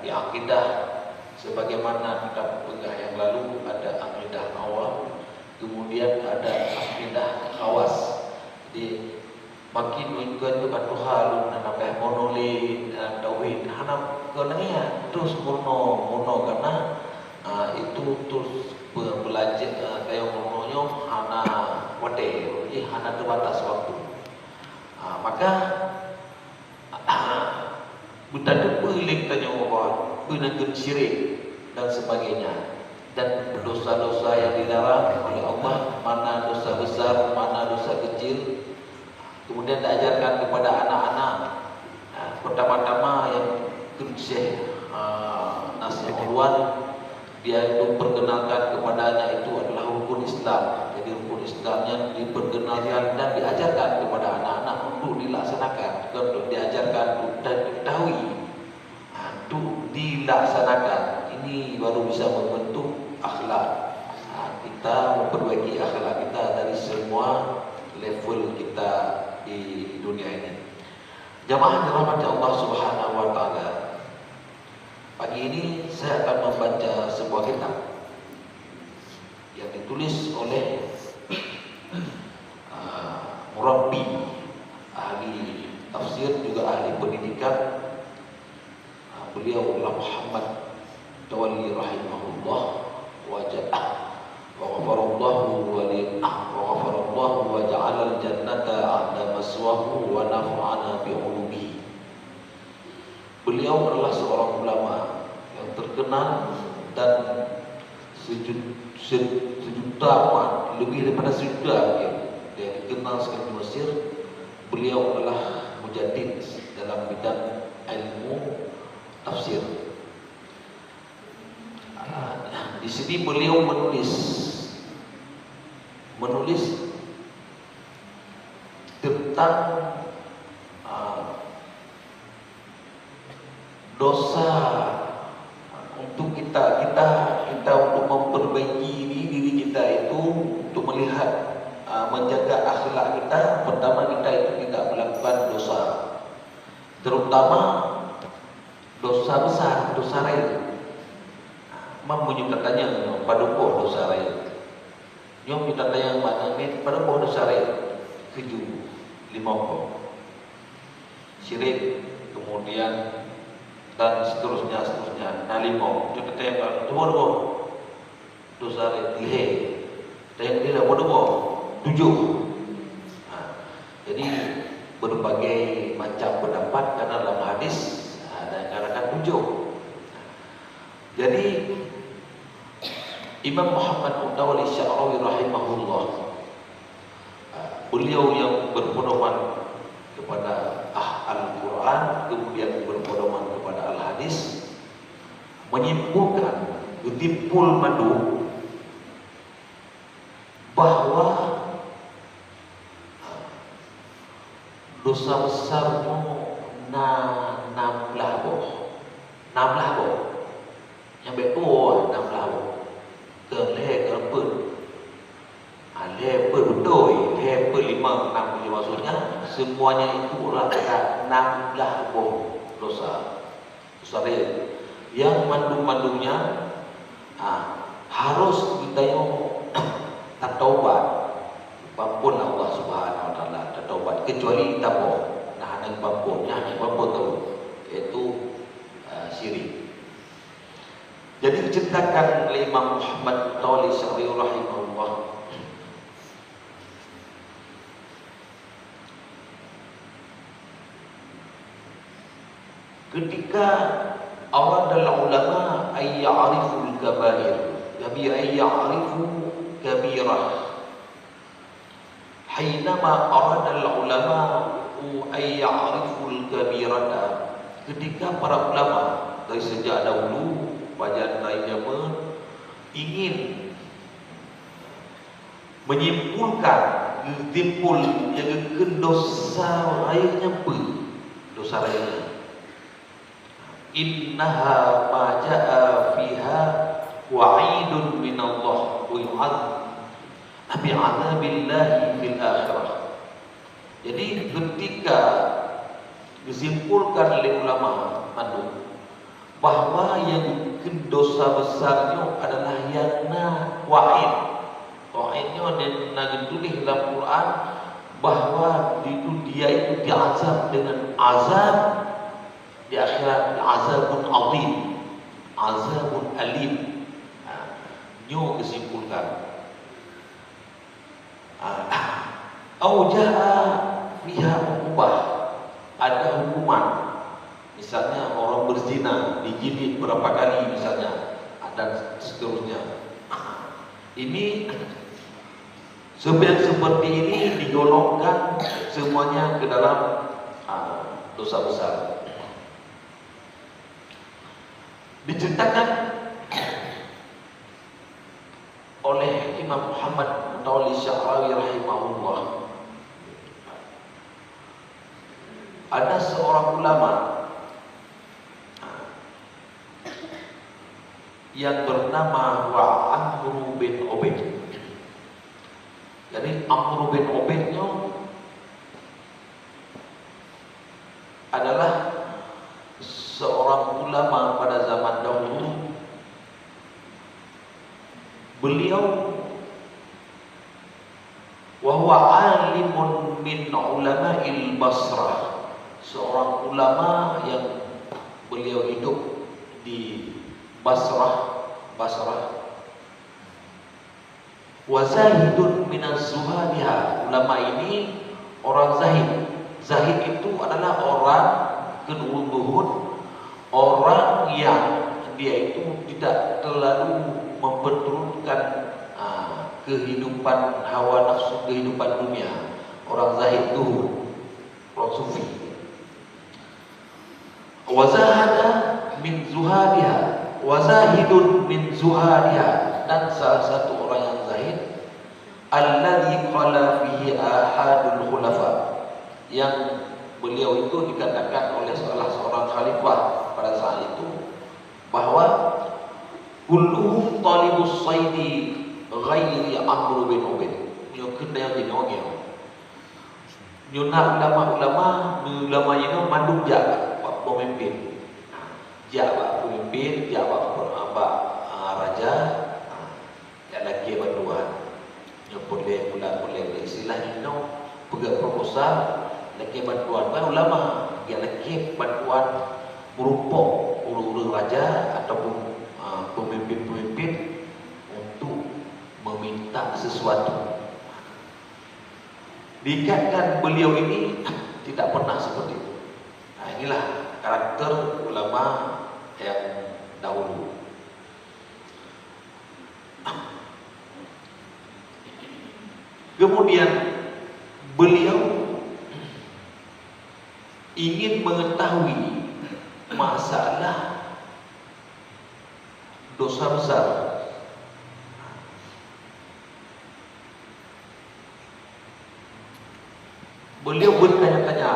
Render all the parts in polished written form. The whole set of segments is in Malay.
di akidah sebagaimana kita pegang yang lalu, ada akidah awam, kemudian ada akidah khawas. Jadi makin mengikut itu kan Tuhan namanya monolit tauhid hanap kenanya terus mono karena itu terus belajar kayak mononya hana wate, jadi hana terbatas waktu. Maka bukan boleh tanya orang benar syirik dan sebagainya, dan dosa-dosa yang dilarang oleh Allah, mana dosa besar, mana dosa kecil. Kemudian diajarkan kepada anak-anak pertama-tama yang kerja nasihat uluan, dia itu perkenalkan kepadanya itu adalah rukun Islam. Jadi rukun Islamnya diperkenalkan dan diajarkan kepada anak-anak untuk dilaksanakan, untuk diajarkan dan diketahui, untuk dilaksanakan. Ini baru bisa membentuk akhlak. Kita memperbaiki akhlak kita dari semua level kita di dunia ini. Jamaah dirahmati Allah Subhanahu wa taala. Pagi ini saya akan membaca sebuah kitab yang ditulis oleh murabbi, ahli tafsir juga ahli pendidikan. Beliau adalah Muhammad Tawalli rahimahullah wa ghafarallahu wa ja'ala al-jannata 'inda maswahu wa nafa'ana bi 'ulumihi. Beliau adalah seorang ulama yang terkenal dan sejuta umat, lebih daripada sejuta yang dikenal sekali di Mesir. Beliau adalah mujaddid dalam bidang ilmu tafsir. Di sini beliau menulis tentang dosa untuk kita untuk memperbaiki diri kita itu, untuk melihat menjaga akhlak kita. Pertama, kita itu tidak melakukan dosa, terutama dosa besar, dosa raya. Mempunyai katanya pada boh dosa raya. Yang kita tanya mana ni pada boh dosa raya. 7, 5 syirik, kemudian dan seterusnya. Nah 5 kita tanya pada boh dosa raya. Tanya dia pada boh 7. Jadi berbagai macam pendapat karena dalam hadis ada yang katakan 7. Jadi Imam Muhammad Mutawalli Sya'rawi rahimahullah, beliau yang berpedoman kepada Al-Quran, kemudian berpedoman kepada Al-Hadis, menyimpulkan getimpul madu bahwa dosa besarmu 16 boh yang betul 16 boh ke pun leher betul, leher 5, 6 maksudnya semuanya itu rata 16 boh dosa raya yang mandu-mandunya harus kita yang taubat pampun Allah Subhanahu wa taala, taubat kecuali kita boh hanya pampunnya tu yaitu syirik. Jadi diceritakan oleh Imam Muhammad Tawalli Sya'rawi rahimahullah, ketika orang dalam ulama ayya'riful kabair, ayya'rifu kabirah, hainama arada al-ulama ayya'riful kabirata, ketika para ulama dari sejak dahulu Bajan lainnya ingin menyimpulkan timpul yang dosa raya dosa raya innaha ma ja'a fiha wa'idun minallah wa yu'adz bi'adzabillahi fil akhirah. Jadi ketika disimpulkan oleh ulama bahwa yang dosa besarnya adalah yang wa'id. Wa'idnya dan tulis dalam Quran bahwa dia itu diazab dengan azab di akhirat, azabun azim, azabun alim. Nyo kesimpulkan. Auja'a fiha uqubah, ada hukuman. Misalnya orang berzina dijilid berapa kali misalnya, dan seterusnya. Ini seperti ini digolongkan semuanya ke dalam dosa besar. Diceritakan oleh Imam Muhammad Mutawalli Sya'rawi rahimahullah, ada seorang ulama yang bernama Amr bin Ubaid. Jadi Amr bin Ubaidnya adalah seorang ulama pada zaman dahulu. Beliau wahwa alimun min ulama'il Basrah, seorang ulama yang beliau hidup di Basrah. Wa zahidun minaz zuhadiha, ulama ini orang zahid. Zahid itu adalah orang kedua-duhun, orang yang dia itu tidak terlalu memperturutkan kehidupan hawa nafsu, kehidupan dunia. Orang zahid itu orang sufi. Wa zahada min zuhadiha, wa zahidun min zuhadiha, dan salah satu orang yang zahid alladzi qala fihi ahadul khulafa, yang beliau itu dikatakan oleh salah seorang khalifah pada saat itu bahwa kulluhum talibus saidi ghairi Amr bin Ubaid. Nyo kena yang dinongnya. Nyo nak ulama ini manduk jak pemimpin. Jak pemimpin, jak raja, jak lagi bantuan. Nyo boleh istilah ini pegang proposal lagi bantuan kan ulama, dia lagi bantuan berupa ulu-ulu raja ataupun pemimpin-pemimpin untuk meminta sesuatu. Dikatakan beliau ini tidak pernah seperti itu. Nah, inilah karakter ulama yang dahulu. Kemudian beliau ingin mengetahui masalah dosa besar. Beliau bertanya-tanya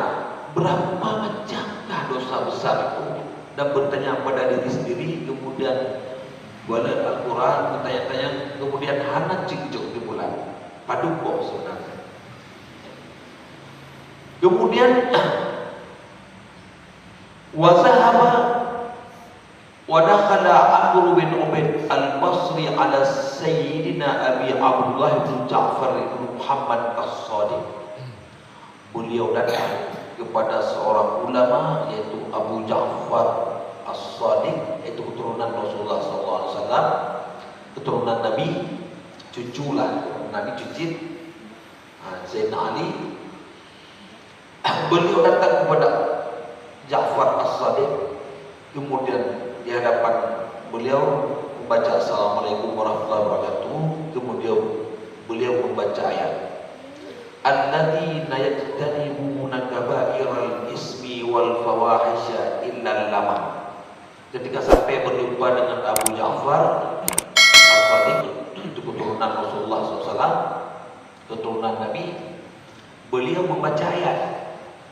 berapa macamkah dosa besar itu, dan bertanya pada diri sendiri. Kemudian balik Al-Quran bertanya-tanya, kemudian hana cikcuk di bulan paduko sebenarnya. Kemudian wazahaba wadakhala Amr bin Ubaid al-Basri ala Sayyidina Abi Abdullah bin Ja'far bin Muhammad as-Sadiq. Beliau datang kepada seorang ulama yaitu Abu Ja'far as-Sadiq, yaitu keturunan Rasulullah SAW, keturunan Nabi, cuculah Nabi cucit Sayyidina Ali. Beliau datang kepada Ja'far as-Sadiq, kemudian di hadapan beliau membaca Assalamualaikum warahmatullahi wabarakatuh. Kemudian beliau membaca ayat alladzina yajtanibuna kaba'iral ismi wal fawahisha illa lamam. Ketika sampai berjumpa dengan Abu Ja'far as-Sadiq, itu keturunan Rasulullah SAW, keturunan Nabi, beliau membaca ayat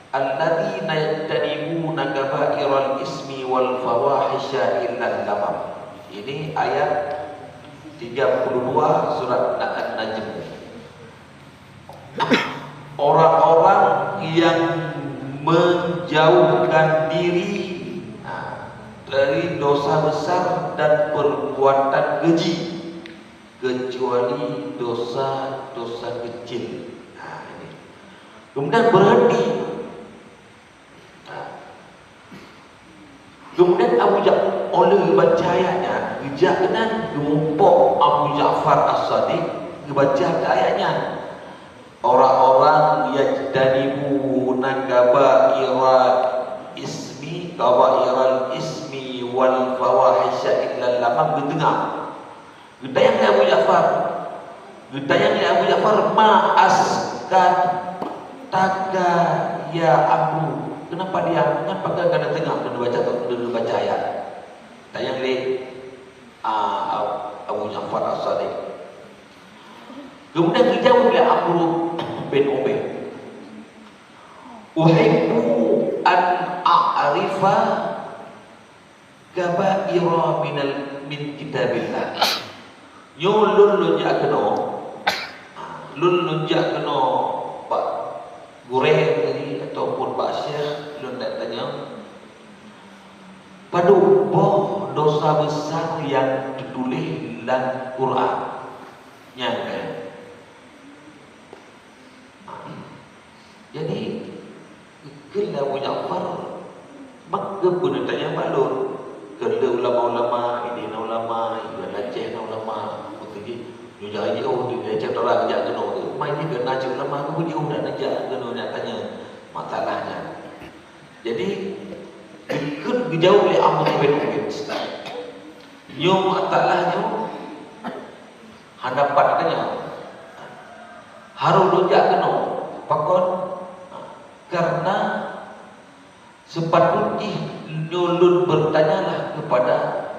alladzina yajtanibuna kaba'iral ismi wal fawahisha illa lamam. Ini ayat 32 surat An-Najm. Orang-orang yang menjauhkan diri dari dosa besar dan perbuatan keji, kecuali dosa-dosa kecil. Nah, ini. Kemudian berhenti. Nah. Kemudian Abu Ja'far oleh baca ayatnya, kejahanan kelompok Abu Ja'far As-Sadiq baca ayatnya. Orang-orang yajtanibuna kabairal ismi wal fawahisha illa lamam berdengar. Gedayang Abu Ja'far. Gedayang Abu Ja'far ma askat taga ya Abu. Kenapa dia? Kenapa dia kena tengah dulu baca ayat? Tayang li Abu Ja'far As-Sadiq. Kemudian dijawab oleh Amr bin Ubaid. Uhibbu an a'rifa kabaira min kitabillah. Yo lun jak keno Pak Gureh tadi ataupun Pak Syekh lun nak tanya. Pada boh dosa besar yang ditulis dalam Quran. Nya kan. Jadi kena Abu Ja'far maka benar tanya maklum kena ulama-ulama ini ulama ini Aceh ulama begitu juga jauh di Aceh orang ajak kena tu mai ni kena Aceh ulama aku jauh nak ajak kena nak tanya masalahnya. Jadi ikut dijauh oleh Amr bin Ubaid. Nyom masalahnya hadapan tanya harus rujak kena pakon karena sepatutnya nyulun bertanyalah kepada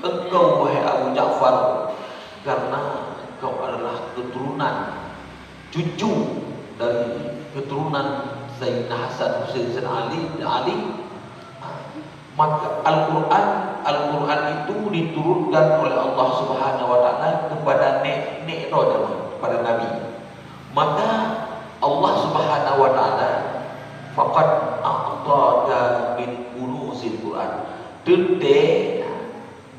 engkau wahai Abu Ja'far, karena engkau adalah keturunan cucu dari keturunan Sayyidina Hasan Husain Ali. Maka Al-Quran itu diturunkan oleh Allah Subhanahu wa taala kepada nek kepada Nabi. Maka Allah Subhanahu wa taala faqad a'taka min kunuzil Quran. Dede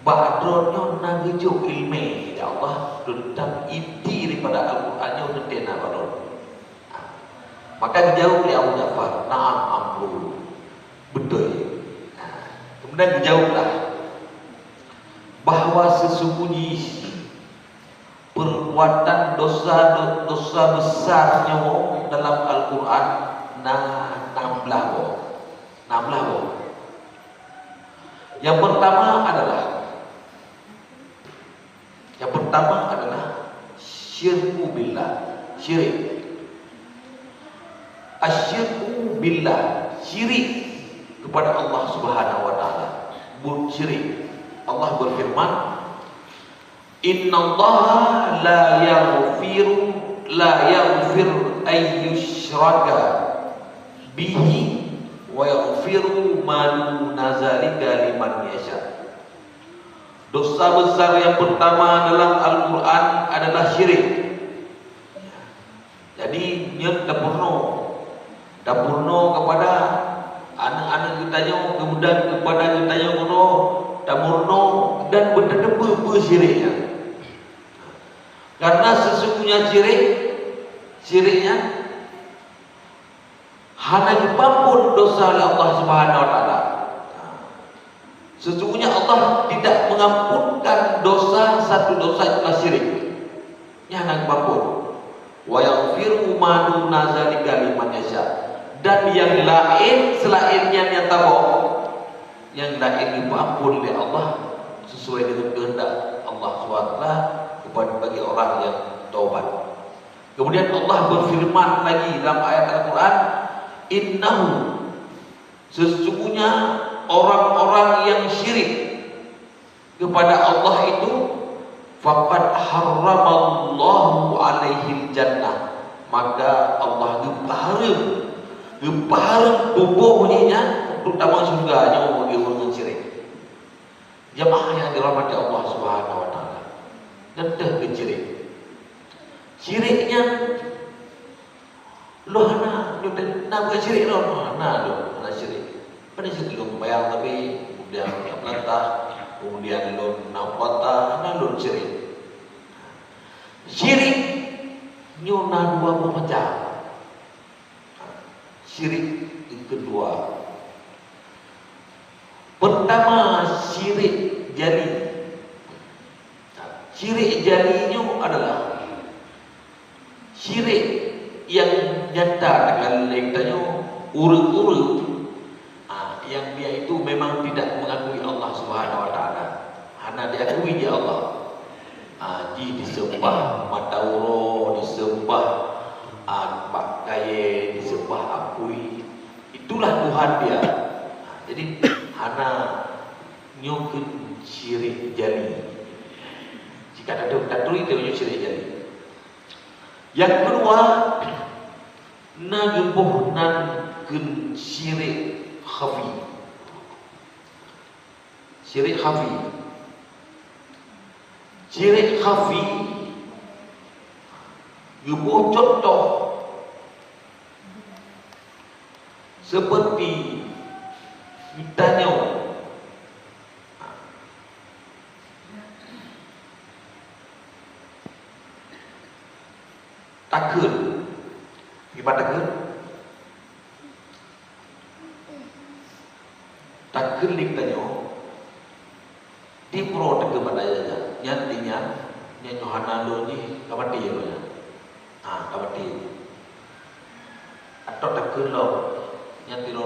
ba'dronyo nagejo ilmu ya Allah tentang inti daripada Al-Quran yang dede nak badron. Maka dijawab oleh Abu Ja'far, na'am amru. Betul. Kemudian dijawablah bahwa sesungguhnya perbuatan dosa besarnya dalam Al-Quran 16. Yang pertama adalah syirku billah, syirik. Asyirku billah, syirik kepada Allah Subhanahu wa taala. Syirik. Allah berfirman, "Innallaha la yaghfir ayyushraka bihi wa yaghfiru ma duna zalika liman yasha." Dosa besar yang pertama dalam Al-Quran adalah syirik. Jadi nyet dapurno kepada anak-anak kita yang kemudian kepada kita yang dapurno dan berdedeba syiriknya. Karena sesungguhnya syiriknya hanya diampun dosa oleh Allah Subhanahu wa taala. Sesungguhnya Allah tidak mengampunkan satu dosa itulah syirik. Nya hanya diampun. Wa yaghfiru ma duna zalika liman yasha. Dan yang lain selainnya yang yang lain diampun oleh Allah sesuai dengan kehendak Allah SWT kepada bagi orang yang taubat. Kemudian Allah berfirman lagi dalam ayat Al-Quran, innahu, sesungguhnya orang-orang yang syirik kepada Allah itu faqad harramallahu alaihil jannah, maka Allah gempahareun bobohnya terutama surganya bagi orang syirik. Jemaah yang dirahmati Allah Subhanahu wa taala. Nendah ke syirik. Syiriknya lohana, nak syirik lohana syirik. pada sebelum bayar tapi kemudian yang melantah, kemudian lo napata, lalu syirik. Syirik nyuna dua macam. Syirik yang kedua, pertama syirik jali. Syirik jalinya adalah syirik yang nyata dengan lektanya urut-urut, yang dia itu memang tidak mengakui Allah Subhanahu Wa Taala, hanya diakui dia Allah. Ji disembah Matauro, disembah Pak Kaye, disembah Apui, itulah Tuhan dia. Jadi hana nyokun syirik jali. Jika ada tatui dia nyokun syirik jali. Yang kedua, nagebuh nan kun syirik khafi. Syirik khafi. Syirik khafi gebuh contoh seperti ditanya takun, gimana takun? Takun ditanya di pro takun mana aja, nyantinya nyanyi hanalo ni kabati ya, kabati. Atau takun lo nyanti lo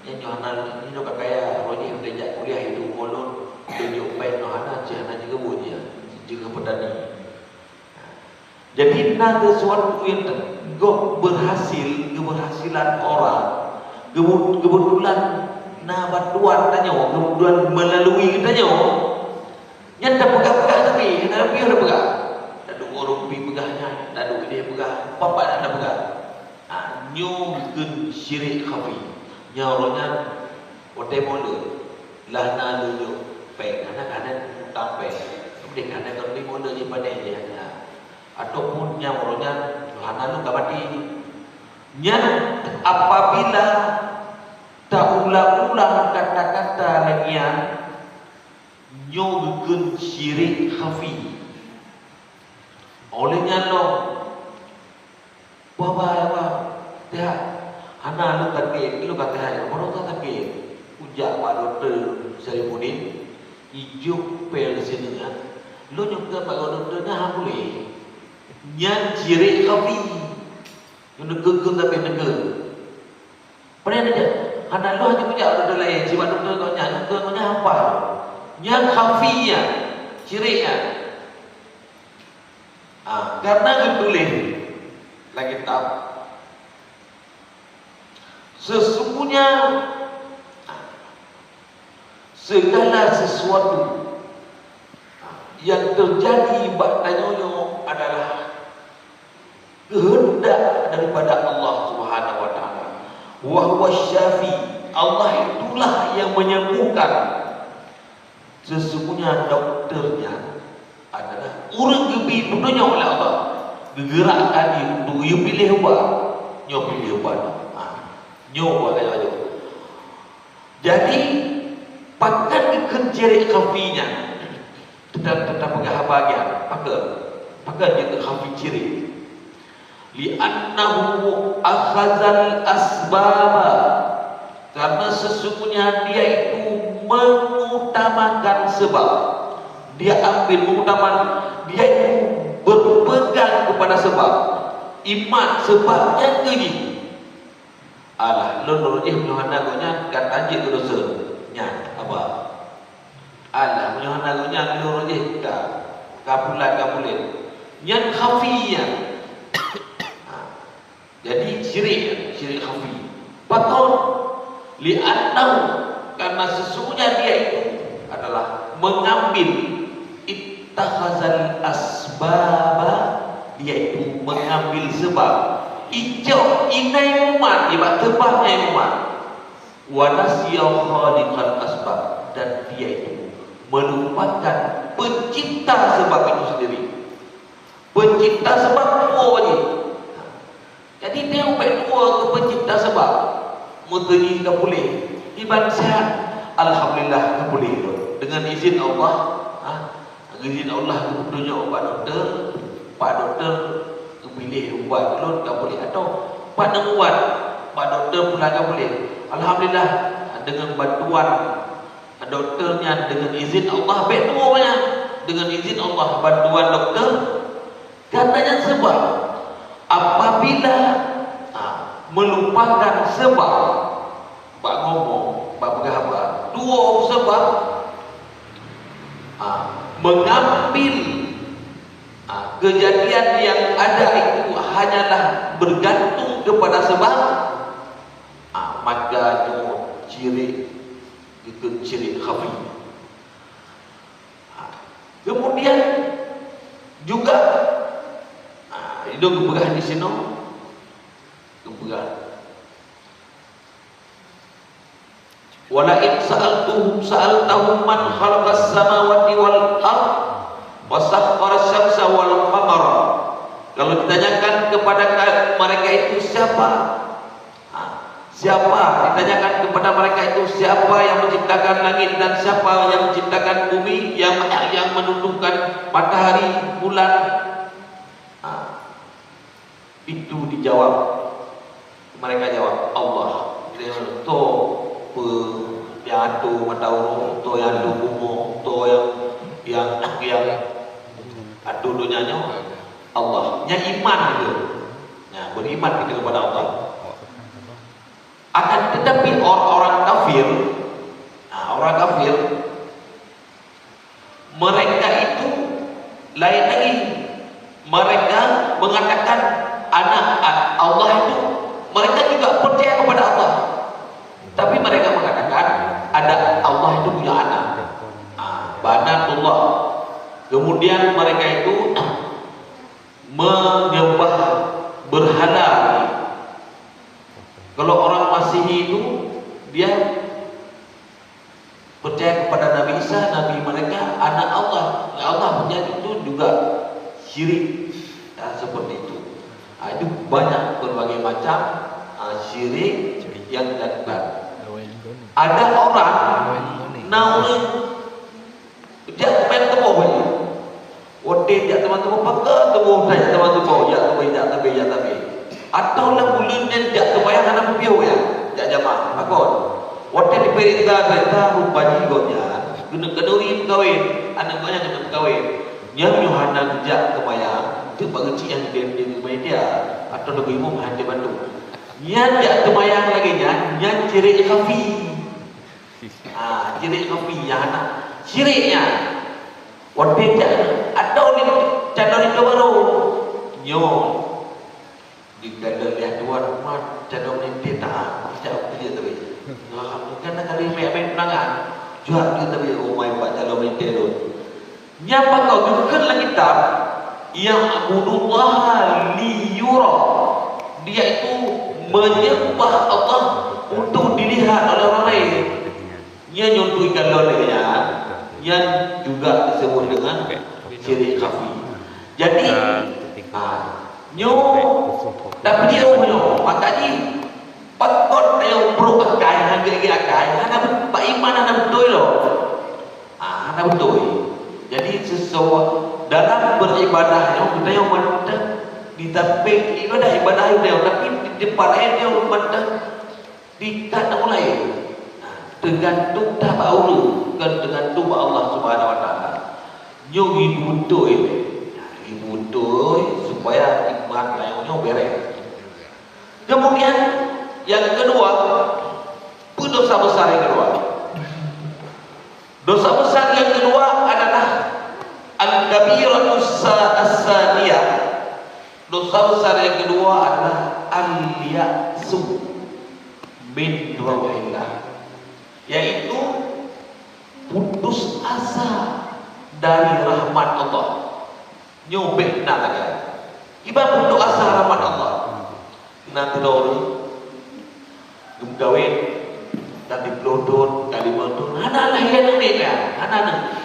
nyanyi hanalo ni lo kakaya roji udah kuliah hidup molon, dia upai no hana cihana juga bunyi, juga pedani. Jadi ada sesuatu yang keberhasilan orang, kebetulan bantuan tanya, kebetulan melalui tanya, yang tak pegah-pegah tapi ada pegah, ada orang pi pegahnya, ada dia pegah, apa ada pegah. Nyungkun syirik khafi, nyorongnya ote mole, lah nalu pe, karena tampe, kemudian karena kalau di mole je pada dia. Ataupun yang orangnya Yohana lu kabati yang apabila tak ulang-ulang kata-kata lagian nyogun syirik khafi olehnya lo bawa dia hana lu takbir lu kata hai orang tu takbir ujak Pak Doktor Sarifuddin ijuk pel sini kan lu juga Pak Doktornya hang boleh yang syirik khafi yang negel tapi negel pernah aja hana lu hanya punya doktor lain si doktor kau nyanyi kau apa yang khafinya syiriknya karena ditulis lagi tahu sesungguhnya segala sesuatu yang terjadi baktanyonyo adalah kehendak daripada Allah Subhanahu Wa Taala. Wa huwa syafi, Allah itulah yang menyembuhkan. Sesungguhnya dokternya adalah orang gebi dunia oleh Allah. Gegerakkan dia untuk dia pilih ubah, nyo pilih ubah. Nyo ubah aja. Jadi pakan dikenceri kafinya tetap pegah bahagian pakai juga khafi ciri li'annahu akhazal asbaba karena sesungguhnya dia itu mengutamakan sebab dia ambil mengutamakan dia itu berpegang kepada sebab iman sebabnya gini alah lo Yohana gonya kata je dosa nya apa alah Yohana gonya lo kapulan yang khafiyah. Jadi syirik khafi patut li'annahu karena sesungguhnya dia itu adalah mengambil ittakhazal asbaba dia itu mengambil sebab ijau inai umat ibarat tebahnya umat wa nasiya khaliqal asbab dan dia itu melupakan pencipta sebab itu sendiri. Pencipta sebab dua wajib. Jadi dia upaya dua ke pencipta sebab muteri tak boleh. Iban sehat, alhamdulillah boleh dengan izin Allah. Izin Allah kemudiannya Pak dokter pilih ubat belum tak boleh, atau Pak nak ubat Pak dokter pula tak boleh. Alhamdulillah dengan bantuan dokternya, dengan izin Allah, baik semuanya dengan izin Allah, bantuan dokter. Katanya sebab apabila melupakan sebab, Pak ngomong, Pak berapa dua sebab, mengambil kejadian yang ada itu hanyalah bergantung kepada sebab, maka ciri itu ciri khafi. Kemudian juga itu keberah di sini, keberah. Wala in sa'altahum man khalaqas samawati wal ard wa sakhkhara asy-syamsa wal qamara. Kalau ditanyakan kepada mereka itu siapa? Siapa? Ditanyakan kepada mereka itu siapa yang menciptakan langit dan siapa yang menciptakan bumi, yang menundukkan matahari, bulan? Itu dijawab. Mereka jawab Allah. Dia tu yang atu matahari, tu yang atu bumi, tu yang atu dunianya Allah. Yang iman itu, beriman kita kepada Allah. Akan tetapi orang kafir, mereka itu lain lagi. Mereka mengatakan anak Allah itu, mereka juga percaya kepada Allah, tapi mereka mengatakan ada Allah itu punya anak, banatullah. Kemudian mereka itu menyembah berhala. Kalau orang Masihi itu dia percaya kepada Nabi Isa, Nabi mereka anak Allah. Allah punya itu juga syirik, seperti itu. Itu banyak berbagai macam syirik yang dilakukan. Ada orang naung dia main temu banyak. Wate dia teman-teman pakai temu saya teman-teman ya tapi atau lah bulan dia jak terbayang anak piau ya jak jamaah akon wate diperintah rupanya gotnya kena kawin anak banyak kena kawin yang Yohanan jak terbayang itu bagi yang dia atau lebih umum hanya bantu yang jak terbayang lagi yang ciri khafi, ciri khafi yang anak ciriknya wate jak atau ni channel itu baru nyo di dalam lihat dua rumah channel ini tak jauh dia tu. Kan kali main penangan jual dia tu rumah pak channel ini tu. Nyapa kau bukan lagi kitab yang abudullah liyura, dia itu menyembah Allah untuk dilihat oleh orang lain. Ia nyontoh galonnya yang juga disebut dengan ciri khafi. Jadi tapi dia makanya pakot yang perlu akai hana pak iman hana betul loh. Hana betul. Jadi sesuatu dalam beribadah kita yang mana ditapik ibadah dia, tapi di depan dia mana dikata mulai tergantung tak baulu kan tergantung Allah Subhanahu Wa Taala. Yo ibu betul supaya iman layaknya beres. Kemudian yang kedua, dosa besar yang kedua. Dosa besar yang kedua adalah al-kabiratus as-saniyah. Dosa besar yang kedua adalah al-ya'su min rawhillah, yaitu putus asa dari rahmat Allah. Nyobek nak lagi. Ibarat putus asa rahmat Allah. Nanti dulu gawin dan dipelodot Kalimantan. Anak lahir ni kan, anak.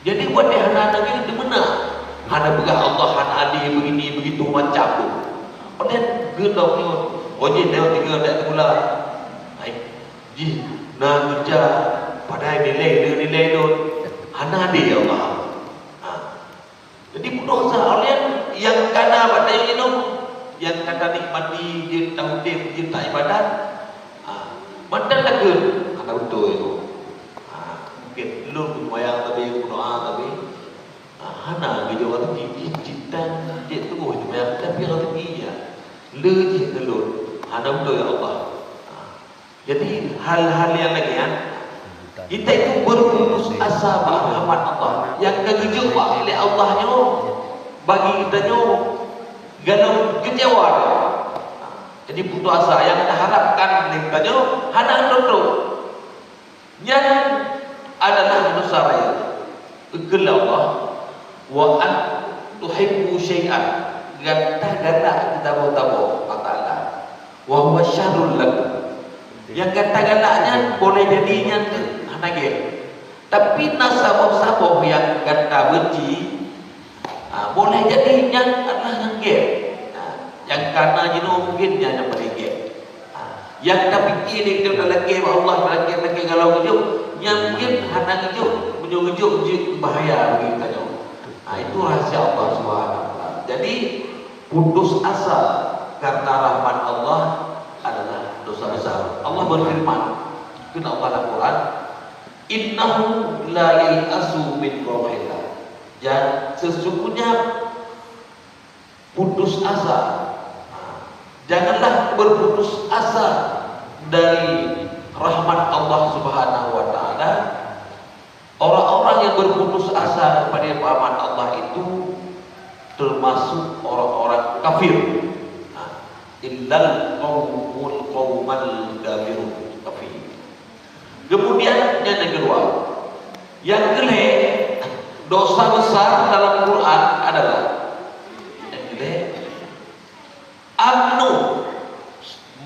Jadi buat dia anak ni di mana? Ada begah Allah, anak adik begini begitu macam tu. Pada gedong ni, oje dia tiga dak pula. Ji, na kerja pada nilai tu, hana dia Allah. Jadi dosa orang yang kena pada yang yang kata nikmati dia tauhid dia tak ibadat, mandan lagi, ada betul itu. Mungkin belum wayang tapi doa tapi, hana dia orang tu cinta dia tu wayang tapi orang tu dia, lejih telur, hana betul ya Allah. Jadi hal-hal yang lagi kita itu berputus asa rahmat Allah yang kejujuk oleh Allahnya bagi kita nyo galau kecewa. Jadi putus asa yang kita harapkan kita nyo hana tentu yang adalah dosa raya kepada Allah wa an tuhibbu syai'an gata-gata kita tahu ta'ala wa huwa syarrul lakum. Yang kata-katanya boleh jadinya hanage. Tapi nasabah-sabah yang kata benci boleh jadinya adalah hanage. Yang karena jenuh mungkin yang berige. Yang tapi ini dia lagi Allah lagi kalau hidup yang mungkin hanage hidup menyujuk bahaya bagi kita. Itu rahasia Allah Subhanahu. Jadi putus asa karena rahmat Allah adalah dosa besar. Allah berfirman dalam Al-Quran, innahu la yai'asu min rauhillah. Dan sesungguhnya putus asa, janganlah berputus asa dari rahmat Allah Subhanahu wa taala. Orang-orang yang berputus asa pada rahmat Allah itu termasuk orang-orang kafir. Illal qaumal kafirun kafir. Kemudian yang kedua, yang kelih dosa besar dalam Quran adalah yang kelih amnu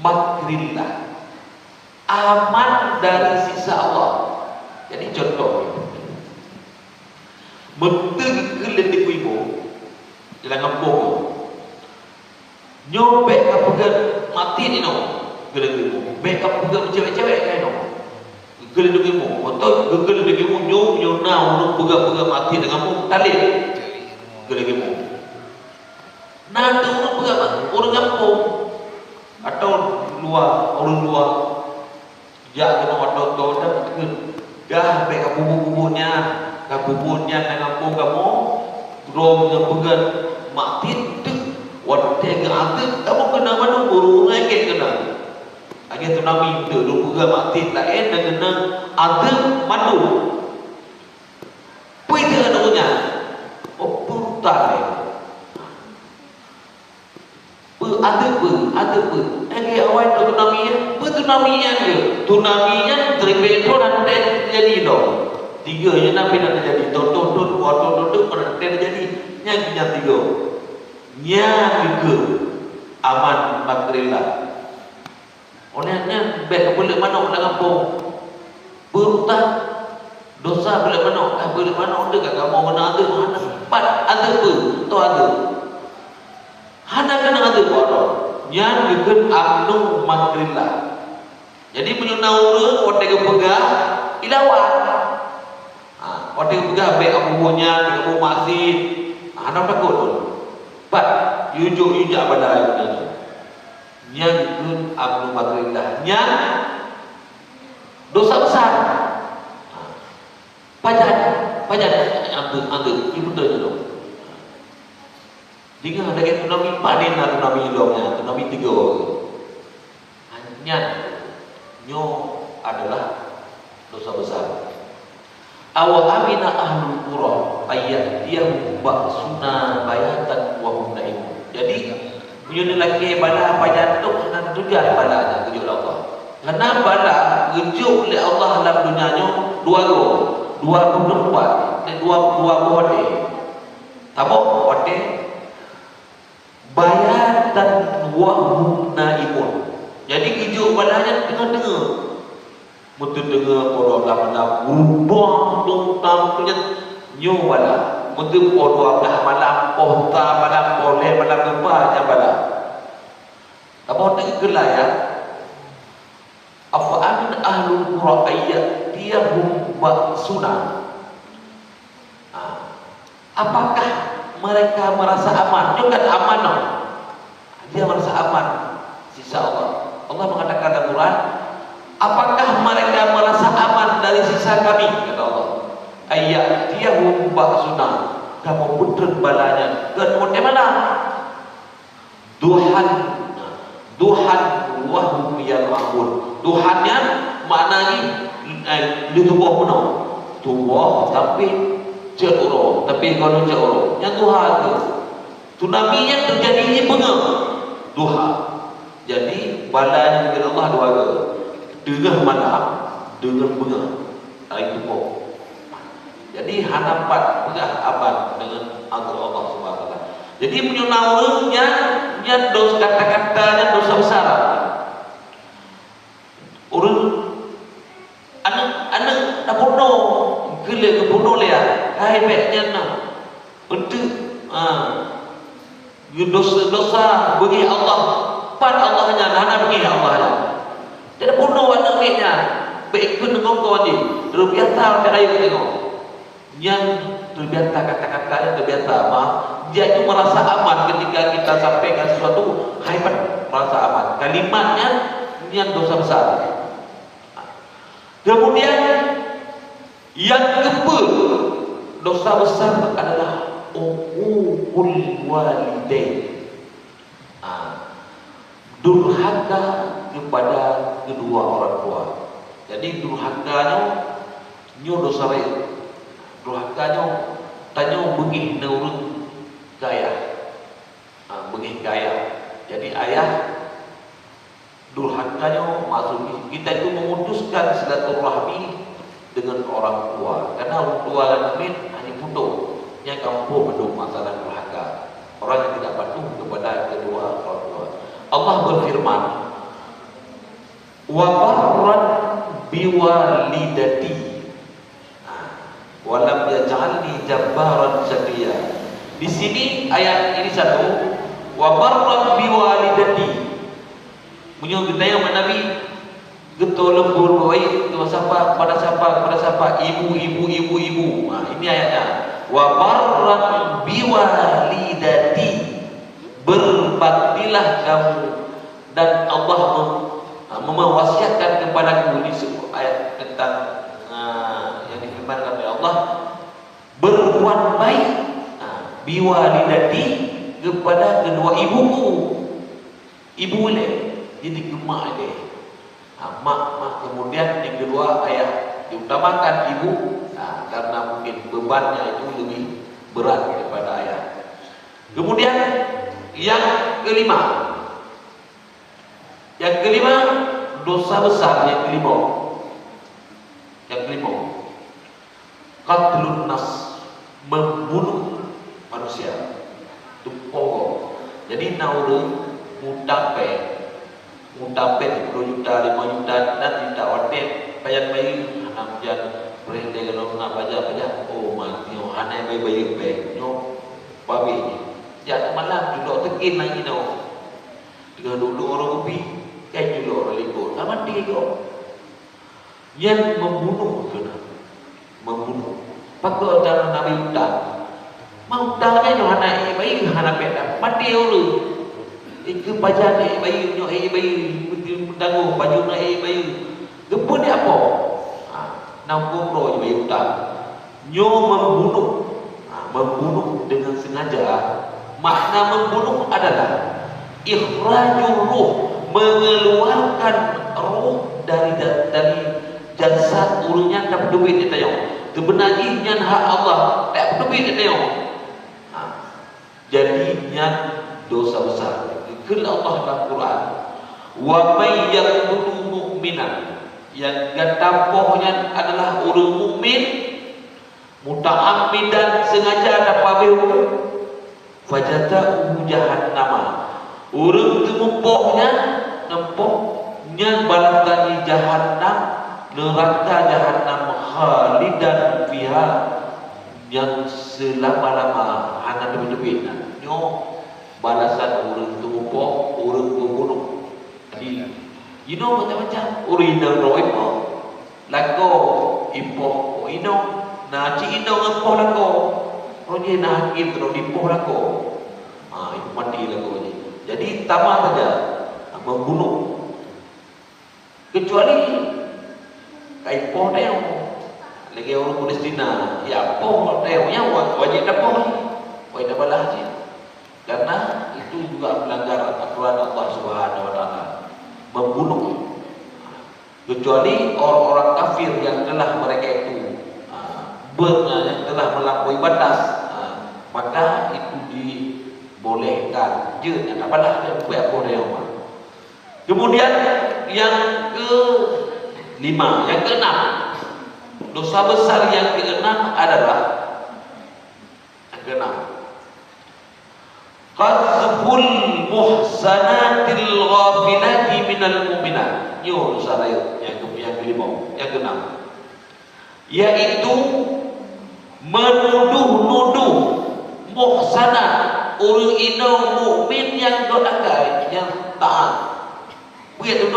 makrillah, aman dari sisa Allah. Jadi contoh menteri kelih di ibu dalam kampung nyobek kapegan mati ni no geleng-geleng bek kapegan cewek-cewek kan no geleng-geleng atau geleng-geleng nyo na pegang-pegang mati dengan mu tali geleng-geleng nah tu orang kampung atau orang luar ya kena atau dah dah bek kabubur-kuburnya dengan kampung kamu rom yang pegang mati waktu yang ada, kamu kena mana burung lagi kena. Lagi tu nami tu, lu buka mati lain dan kena ada madu. Pui tu anunya, purtai. Ada pu. Lagi awal tu naminya dia. Tu naminya terbetul nanti jadi dong. Tiga je nabi nanti jadi. Tonton nanti jadi. Yang tiga. Juga aman makrillah. Olehnya baik boleh mana orang kampung berhutang dosa boleh mana ada kat kamu mana ada pat ada pun tu ada hana kena ada orang yang juga amnu makrillah. Jadi menyunaura orang yang pegah ilawan orang yang pegah baik abubuhnya dengan masjid hana takut Pak, yujak pada ayatnya. Yang itu amnu makrillah. Yang dosa besar. Pajak ambil. Ini betul je dong. Jika ada yang tsunami panen atau tsunami hidupnya, tsunami 3. Hanya nyo adalah dosa besar. Awa amina ahlul qura ayat dia ba'suna bayatan wa hum naim. Jadi punya lelaki bala apa jantung dan tujuan balanya kejuk Allah. Karena bala kejuk oleh Allah dalam dunianya dua perempuan dan dua bodoh. Tahu bodoh bayatan wa hum naimun. Jadi kejuk balanya dengar mutu dengar orang lama berubah tentang punya nyuwala mutu orang dah malam pohta malam boleh malam apa yang bala apa tak gelai ya Afa amin ahlul qura ayyatiyahum ba'suna. Apakah mereka merasa aman? Dia kan aman, no? Dia merasa aman sisa Allah. Allah mengatakan dalam Quran, apakah mereka merasa aman dari sisa kami? Kata Allah, ayyatiyahum ba'suna, kamu putra balanya. Kemudian mana? Duhan wahum yal'abun. Duhannya maknanya di tubuh penuh. Tubuh tapi cekoro, tapi kalau cekoro yang duha tu Nabi yang terjadi bunga duha. Jadi balanya dengan Allah dua ke dengan malam dengan bunga hari tubuh. Jadi hanapat pegah aman dengan Allah Subhanahu Wa Taala. Jadi menyunaurnya nya dosa kata-katanya dosa besar. Orang anak nak bunuh, gila ke bunuh dia. Hai baiknya nak untuk dosa bagi Allah. Pan Allah nya nak bagi Allah nya. Dia bunuh anak baiknya. Baik pun dengan kau ni. Terbiasa cara tengok. Yang terbiasa kata-katanya terbiasa mah. Dia itu merasa aman ketika kita sampaikan sesuatu, hebat, merasa aman. Kalimatnya yang dosa besar. Kemudian yang kedua, dosa besar adalah uququl walidain. Durhaka kepada kedua orang tua. Jadi durhakanya nyo dosa baik. Durhakanya tanya begih naurun gaya. Begih gaya. Jadi ayah durhakanya maksud kita itu memutuskan silaturahmi dengan orang tua. Karena orang tua dan hanya putus yang kampung berdua masalah durhaka. Orang yang tidak patuh kepada kedua orang tua. Allah berfirman, wa barran biwalidati wa lam yaj'alni jabbaran syaqiyya. Di sini ayat ini satu, wa barran biwalidati. Punya kita yang Nabi getol lembur baik pada siapa ibu. Ini ayatnya. Wa barran biwalidati, berbaktilah kamu, dan Allah mewasiatkan kepadaku. Ini sebuah ayat tentang yang difirmankan oleh Allah, berbuat baik biwalidati kepada kedua ibuku. Ibu ni jadi gemak dia. Mak kemudian yang kedua ayah, diutamakan ibu karena mungkin bebannya itu lebih berat daripada ayah. Kemudian yang kelima, dosa besar yang kelima, qatlun nas, membunuh manusia. Itu pokok. Jadi nauru mutape 10 juta, 5 juta, nanti tak wadah payah bayi anak jangan berhenti kalau nak baca, oh mati, hanai bayi babi. Jangan malam duduk tekin lagi no. Dengan duduk orang kopi, duduk orang libur. Sama dia kau. Yang membunuh kena. Membunuh. Pakai dalam Nabi utang. Mau utangnya nyo hanai bayi hanai beda. Mati orang. Iku pajan bayi nyo bayi tangguh baju na bayi. Gepun dia apa? Nanggung roh bayi utang. Nyo membunuh dengan sengaja. Makna membunuh adalah ikhrajur ruh, mengeluarkan ruh dari jasad urungnya tak duit kita yo. Sebenarnya hak Allah tak duit kita yo. Jadi nyan dosa besar. Kalau Allah dalam Quran, wa may yaqtulu mu'minan, yang gatampohnya adalah orang mukmin muta'ammidan, sengaja dapat hukum, fajata'u jahannama, orang tempohnya balatani jahannam, neraka jahannam, khalidan fiha, yang selama-lama hanya lebih-lebih nyo balasan orang tempoh, orang pembunuh. Jadi Ino macam-macam. Urina roipo. Lako ipo ino. Na ci ino ngapo lako. Oh dia nak hakim kalau dipoh lako. Itu mati lako ni. Jadi tamat saja membunuh. Kecuali kai poh dia. Lagi orang Palestina, ya poh dia wajib dah poh. Wajib dah balas je. Karena itu juga melanggar aturan Allah Subhanahu Wa Taala, membunuh. Kecuali orang-orang kafir yang telah mereka itu yang telah melampaui batas, maka itu dibolehkan. Je tak balas dia buat apa dia. Kemudian yang ke-5, yang ke-6, dosa besar yang ke-6 adalah yang ke-6, qadzful muhsanatil ghafilati minal mu'minat. Yo dosa lain yang ke-5, yang ke-6, yaitu menuduh-nuduh muhsanat orang ino mukmin yang doakan, yang taat. Begitu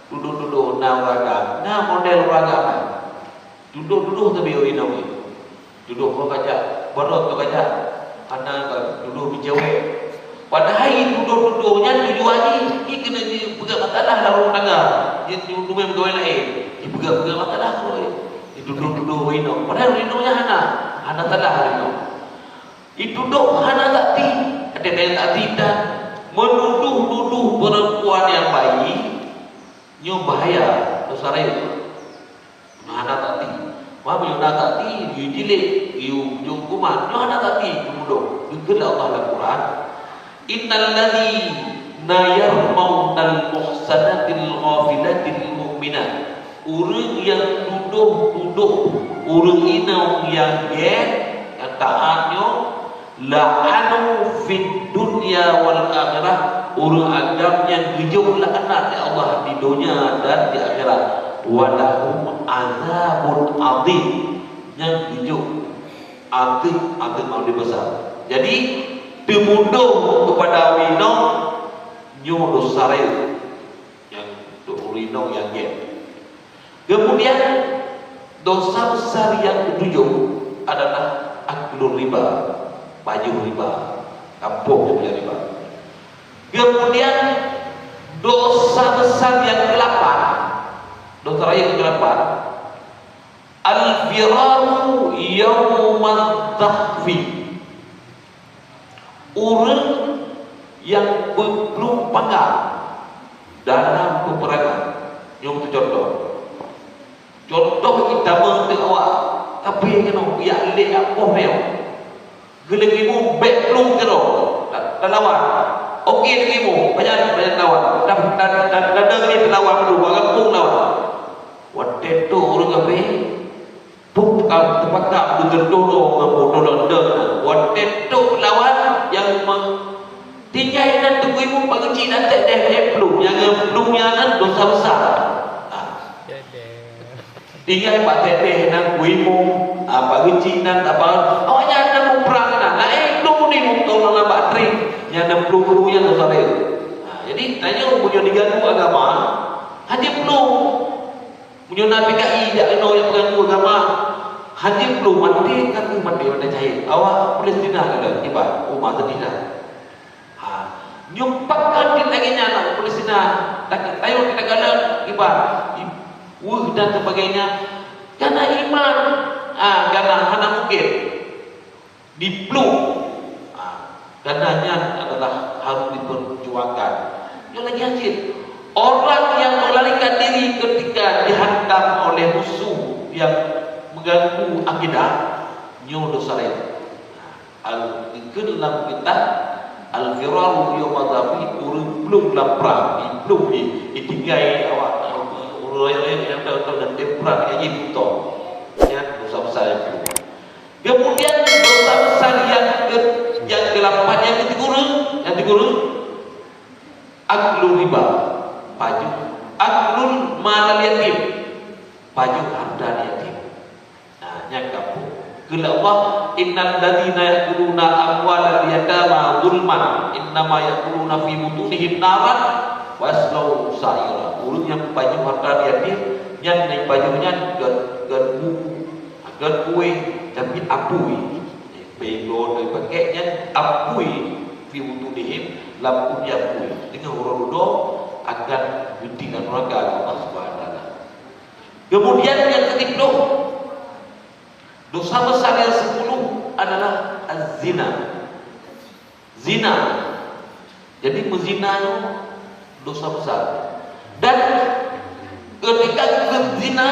duduk na ragam, na model ragam. Duduk tapi orang ino ni. Duduk kau kaca, berot kau kaca. Anak duduk bijawai. Padahal duduknya tujuannya ini kena dipegang matalah dalam tangga. Dia duduk memang gawe lain. Dipegang matalah kau. Duduk ino. Padahal inonya hana tadah ino. Itu duduk hana takti. Ada yang takti dan menuduh-nuduh perempuan yang baik. Nyo bahaya dosa lain. Hana takti. Wah bila nak takti, you jilid, you hukuman. Nyo hana takti, menuduh. Juga Allah dalam Quran. Innal ladzina yarmaunal muhsanatil ghafilatil mu'minat. Orang yang tuduh orang inau yang yang taatnya la'anu fid dunya wal akhirah. Orang agam yang gejauh laknat ya Allah di dunia dan di akhirat. Walahum azabun azim, yang gejauh azim yang besar. Jadi dimuduh kepada wino nyo dosa yang urino yang Kemudian dosa besar yang ke-7 adalah aklul riba, baju riba, kampung yang punya riba. Kemudian dosa besar yang ke-8, dosa yang ke-8, al-firaru yawmal tahfi. Orang yang belum panggang dalam peperangan. Yang contoh. Contoh kita awak tapi kena ya lek apa dia. Gelegimu betlung kero. Dan lawan. Okey legimu, banyak lawan. Dan ni lawan dulu, kampung lawan. Waktu tu orang apa? Bukan terpakak bergendoro ngapo dolon. Waktu tu lawan yang tinggal dan tunggu ibu pagi dan tak ada belum. Yang belumnya kan dosa besar. Tinggal pak teteh nak kuimu, apa geci nak apa, awaknya ada mau perang nak, lu ni mau tolong nak bateri, yang 60 yang dosa dia. Jadi tanya punya diganggu agama, hadir belum, punya nabi kai tak kena yang mengganggu agama, hadir belum mati kan mati mana cahaya, awak Palestina ada, tiba umat tidak. Nyumpatkan di laginya anak Palestina, tayo kita gagal, tiba. Dan sebagainya karena iman, karena hana mungkin dipeluk, karenanya adalah harus diperjuangkan. Yang lagi hasil orang yang melarikan diri ketika dihantam oleh musuh yang mengganggu akidah, nyo dosa lain. Al-Qur'an kita al-firaru yawmadzabi belum lapar, belum ditinggai awak yang tahu dan tempat yang itu ya dosa besar yang kedua. Kemudian dosa besar yang ke-8 yang ketiga aklul riba, paju aklul malal yatim, paju harta yatim. Yang kamu kala Allah innal ladzina ya'kuluna amwalal yatama zulman innama ya'kuluna fi butunihim naran waslau sa'ira ulun yang baju harta dia yang naik bajunya gan kue tapi apui bego dari pakainya apui fi wudihim lam yapui dengan urudo akan hentikan neraka Allah Subhanahu wa taala. Kemudian yang ketiga, dosa besar yang 10 adalah az-zina. Zina. Jadi menzina dosa besar. Dan ketika berzina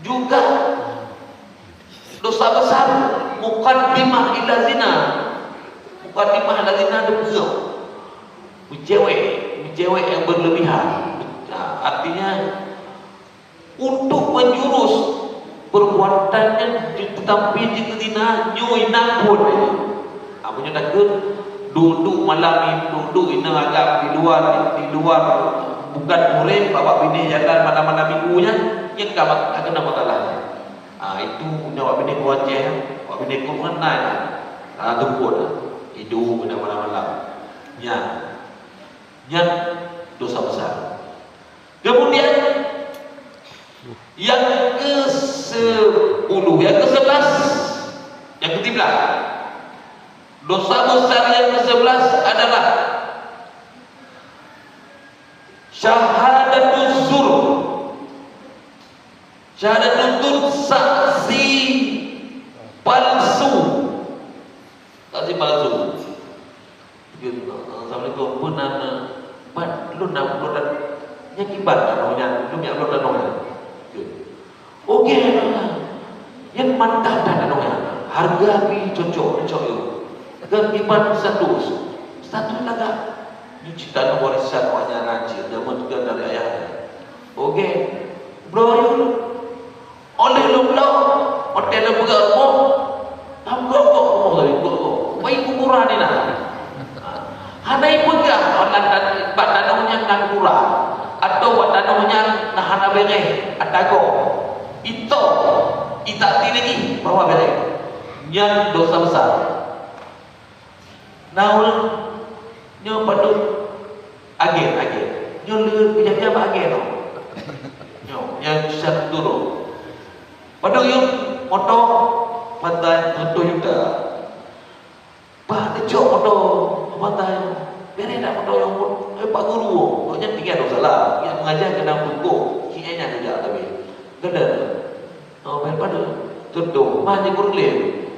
juga dosa besar, muqaddimah ila zina. Muqaddimah ila zina itu cewek yang berlebihan. Nah, artinya untuk menjurus perbuatannya tetapi jika zina nyoi nampun. Apanya takut duduk malam ini duduk ini agak di luar bukan murid bawa bini jalan mana-mana minggunya yang kamu akan nama kalah. Itu nyawa bini kuace, bawa bini ku mengenai. Tumpul itu mana-mana. Yang dosa besar. Kemudian yang ke-10, yang ke-11, yang ke-13. Dosa besar yang ke-11 adalah syahadatul zur. Syahadatul zur, saksi palsu. Saksi palsu. Assalamualaikum punana. Lu nak dan nyakibat namanya, lu yang lu dan namanya. Oke, yang mantap dan namanya. Harga pi cocok yo. Kehidupan satu laga nyuci tanah warisan wanya rajin zaman juga dari ayahnya. Oke, bro oleh lo hotel berapa amgo dari go baik ukuran ini ada pegah orang dan badannya nang kurang atau badannya nah hana bere atago itu itati lagi bawa bere yang dosa besar. Naul nyo padu agen nyo le kerja agen nyo yang satu dulu padu yung moto pantai moto yuda pa de jo moto pantai bere dak moto yang pak guru nya tiga dosa lah yang mengajar kena buku kianya kerja tapi gede ber padu tutu mah ni guru le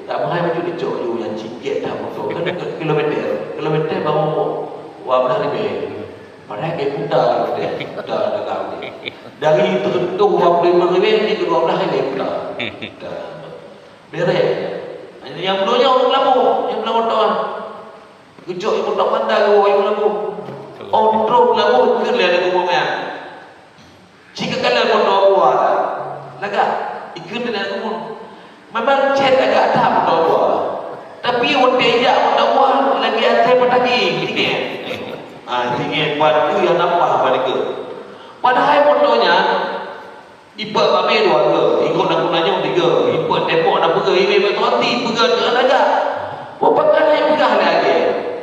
tak mahal baju dicok you yang cikit dah motor kan kilometer baru wablah lebih padahal dia putar dari itu 25 lebih ni ke 12 lebih putar beres yang dulunya orang lamu yang bilang motor kecok yang motor pandai yang lamu orang lamu ke lihat ngomongnya jika kalian motor buat laga ikut dengan ngomong memang chat agak ada berdoa, tapi waktu dia berdoa lagi ada petagi, tinggi buat tu yang nampak pada ke. Padahal motornya ipa kami dua ke, ikut nak gunanya tiga, ipa tempo nak pergi ini berhenti pergi dengan aja. Bukan yang pegah lagi,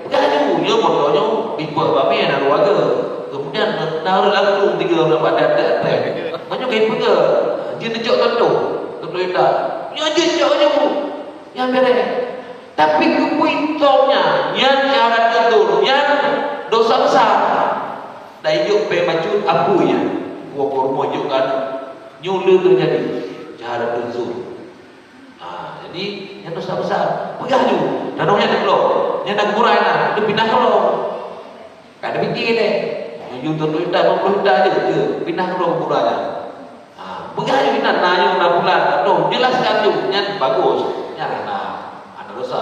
pegah je, ya motornya ipa kami nak dua ke, kemudian naruh langsung tiga dapat ada, banyak kayak pergi, dia tunjuk tentu dah. Ya jejak yang beres. Tapi kepuitongnya yang cara tentu yang dosa besar. Dah yuk pe macu apu ya. Gua kormo yuk kan nyulu terjadi cara tentu. Jadi yang dosa besar pegah ju. Danongnya nak lo. Yang nak kurai nak dia pindah lo. Kada fikir deh. Yang tentu dah 50 dah je pindah lo kuranya. Pegah ju nak nayo nak bulan atau jelaskan tu yang bagus yang ada dosa.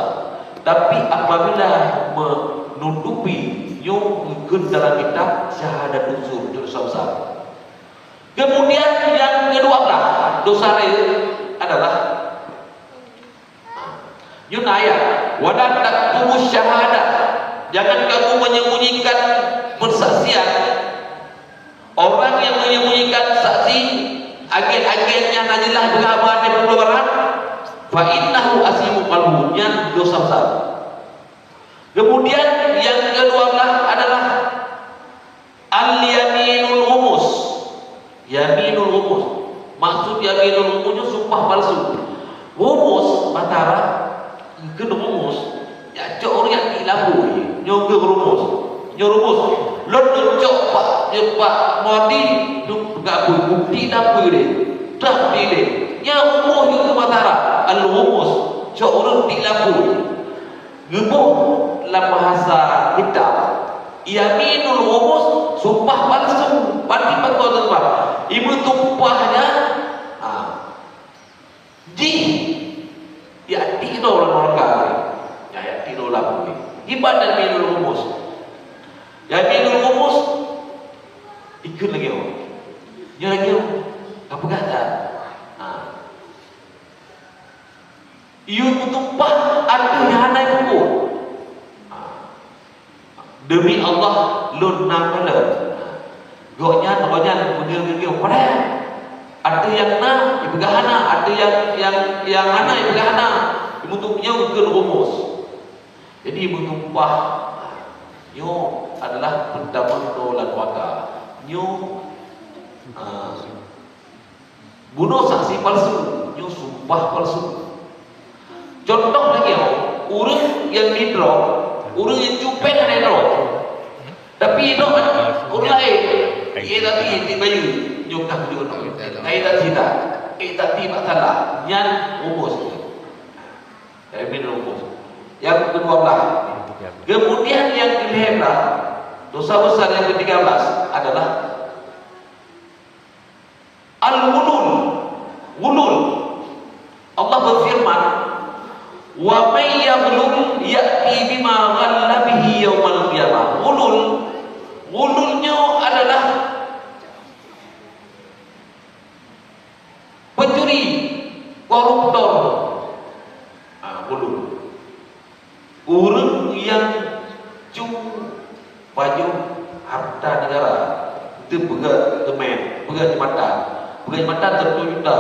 Tapi apabila menutupi yung dalam kitab syahadat uzur dosa besar. Kemudian yang ke-12 dosa lain adalah yun ayat wadan taktumus syahadat, jangan kamu menyembunyikan persaksian. Orang yang menyembunyikan saksi agen-agennya najilah berkabar di pengeluaran fa innahu asimu qalbu, yang dosa besar. Kemudian yang ke-12 adalah Al-yaminul humus. Yaminul humus. Maksud yaminul humusnya sumpah palsu. Humus matara ke humus. Ya cok orang yang dilabu nyo ke rumus. Nyo rumus. Lon cok pak modi duk gak bukti dapur dia. Dah pilih. Ya humus juga matara. Al-humus cok orang dilabu. Gebuh dalam bahasa kita. Yaminul humus sumpah palsu. Pati betul tuan. Ibu tumpahnya di ya tino orang kali. Ya tino lagu. Ibadah yaminul humus. Yaminul humus ikut lagi oh. Nya lagi oh. Apa kata? Iu tumpah ada yang naik hukum. Demi Allah lun nakala. Goknya punya pada. Ada yang na ibgahana, ada yang ana ibgahana. Imutunya ke rumus. Jadi imutumpah nyo adalah pendapat dolan waka. Nyo bunuh saksi palsu, nyo sumpah palsu. Contoh lagi urang yang didrop, urang yang cupen ada drop. Tapi itu orang lain, tapi di bayu nyukah juga. Kita tidak, kita tidak salah. Yang rumus, rumus. Yang ke-12. Kemudian yang ke-15, dosa besar yang ke-13 adalah al-wulul. Wulul. Allah berfirman, wa may yaghlul ya'ti bima ghalla bihi yaumal qiyamah. Wululnya adalah pencuri, koruptor. Wulul. Orang yang cung baju harta negara itu pegat temen, pegat jembatan tentu juta.